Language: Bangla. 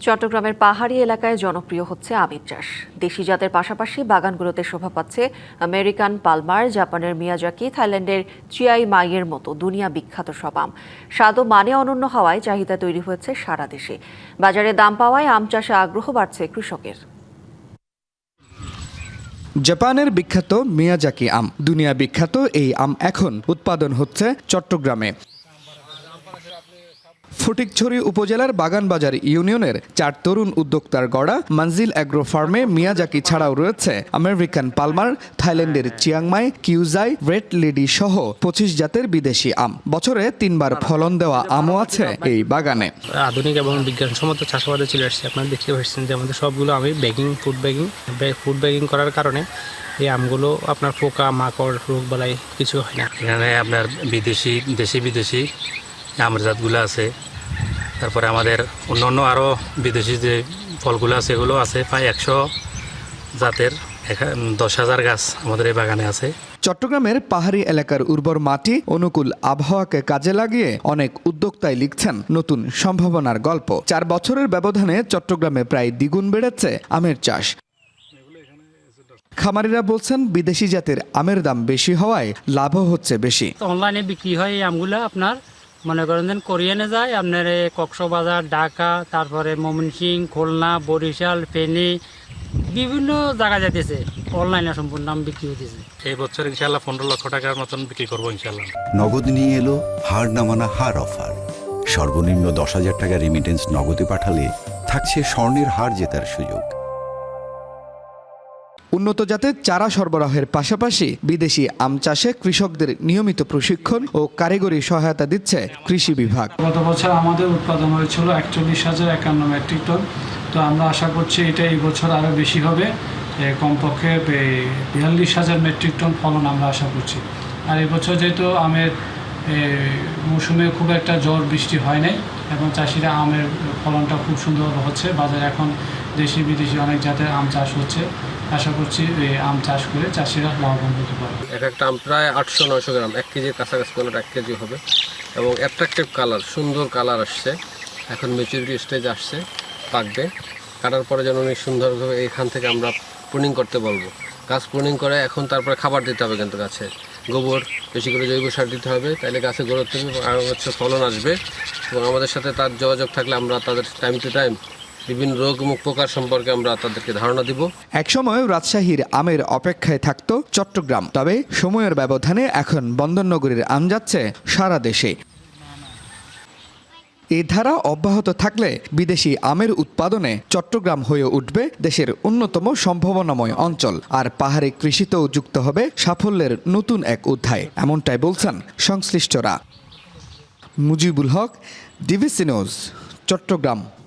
চট্টগ্রামের পাহাড়ি এলাকায় জনপ্রিয় হচ্ছে আমের চাষ। দেশি জাতের পাশাপাশি বাগানগুলোতে শোভা পাচ্ছে আমেরিকান পালমার, জাপানের মিয়াজাকি, থাইল্যান্ডের চিয়াই মাইয়ের মতো দুনিয়া বিখ্যাত সব আম। স্বাদ ও মানে অনন্য হওয়ায় চাহিদা তৈরি হয়েছে সারা দেশে। বাজারে দাম পাওয়ায় আম চাষে আগ্রহ বাড়ছে কৃষকের। জাপানের বিখ্যাত মিয়াজাকি আম, দুনিয়া বিখ্যাত এই আম এখন উৎপাদন হচ্ছে চট্টগ্রামে। ফটিকছড়ি উপজেলার বাগানবাজার ইউনিয়নের 4 তরুণ উদ্যোক্তার গড়া মানজিল অ্যাগ্রো ফার্মে মিয়াজাকি ছাড়াও রয়েছে আমেরিকান পালমার, থাইল্যান্ডের চিয়াংমাই, কিউজাই, রেড লেডি সহ 25 জাতের বিদেশি আম। বছরে 3 বার ফলন দেওয়া আমও আছে এই বাগানে। আধুনিক এবং বিজ্ঞানসম্মত চাষাবাদে চলে আসছে। আপনারা দেখতে পাচ্ছেন যে আমাদের সবগুলো আমি ফুড ব্যাগিং করার কারণে এই আমগুলো আপনার পোকা মাকড় রোগ বালাই কিছু হয় না। এখানে আপনার দেশি বিদেশি আমের জাতগুলো আছে। তারপরে আমাদের অন্যান্য আরও বিদেশি যে ফলগুলো আছে এগুলো আছে। প্রায় 100 জাতের 10,000 গাছ আমাদের এই বাগানে আছে। চট্টগ্রামের পাহাড়ি এলাকার উর্বর মাটি, অনুকূল আবহাওয়াকে কাজে লাগিয়ে অনেক উদ্যোক্তাই লিখছেন নতুন সম্ভাবনার গল্প। 4 বছরের ব্যবধানে চট্টগ্রামে প্রায় দ্বিগুণ বেড়েছে আমের চাষ। খামারিরা বলছেন বিদেশি জাতের আমের দাম বেশি হওয়ায় লাভও হচ্ছে বেশি। অনলাইনে বিক্রি হয় এই আমগুলো আপনার মনে করেন দেন কোরিয়ানে যায় আপনার কক্সবাজার, ঢাকা, তারপরে ময়মনসিংহ, খুলনা, বরিশাল, ফেনী বিভিন্ন জায়গায় যেতেছে। অনলাইনে সম্পূর্ণ আম বিক্রি হতেছে। এই বছর ইনশাল্লাহ 15 লক্ষ টাকার মতন বিক্রি করবো ইনশাল্লাহ। নগদ নিয়ে এলো হার নামানা হার অফার। সর্বনিম্ন 10,000 টাকা রেমিটেন্স নগদে পাঠালে থাকছে স্বর্ণের হার জেতার সুযোগ। উন্নত জাতের চারা সরবরাহের পাশাপাশি বিদেশি আম চাষে কৃষকদের নিয়মিত প্রশিক্ষণ ও কারিগরি সহায়তা দিচ্ছে কৃষি বিভাগ। গত বছর আমাদের উৎপাদন হয়েছিল 41,051 মেট্রিক টন। তো আমরা আশা করছি এটা এই বছর আরও বেশি হবে। কমপক্ষে 42,000 মেট্রিক টন ফলন আমরা আশা করছি। আর এই বছর যেহেতু আমের মৌসুমে খুব একটা ঝড় বৃষ্টি হয় নাই এবং চাষিরা আমের ফলনটা খুব সুন্দর হচ্ছে। বাজারে এখন দেশি বিদেশি অনেক জাতের আম চাষ হচ্ছে। আশা করছি এই আম চাষ করে চাষিরা লাভবান হতে পারবে। একটা আম প্রায় 800-900 গ্রাম, 1 কেজির কাছাকাছি কোনোটা 1 কেজি হবে এবং অ্যাট্রাকটিভ কালার, সুন্দর কালার আসছে। এখন ম্যাচুরিটি স্টেজ আসছে, পাকবে। কাটার পরে যেন অনেক সুন্দরভাবে এইখান থেকে আমরা প্রুনিং করতে বলবো। গাছ প্রুনিং করে এখন তারপরে খাবার দিতে হবে, কিন্তু গাছে গোবর বেশি করে জৈব সার দিতে হবে, তাহলে গাছে গ্রোথ হবে, ফলন আসবে। এবং আমাদের সাথে তার যোগাযোগ থাকলে আমরা তাদের টাইম টু টাইম বিভিন্ন রোগ মুখ পোকার সম্পর্কে আমরা তাদেরকে ধারণা দিব। একসময় রাজশাহীর আমের অপেক্ষায় থাকতো চট্টগ্রাম, তবে সময়ের ব্যবধানে এখন বন্দরনগরীর আম যাচ্ছে সারা দেশে। এই ধারা অব্যাহত থাকলে বিদেশি আমের উৎপাদনে চট্টগ্রাম হয়ে উঠবে দেশের অন্যতম সম্ভাবনাময় অঞ্চল, আর পাহাড়ি কৃষিতেও যুক্ত হবে সাফল্যের নতুন এক অধ্যায়, এমনটাই বলছেন সংশ্লিষ্টরা। Mujibul Haque, DBC news, Chittagong.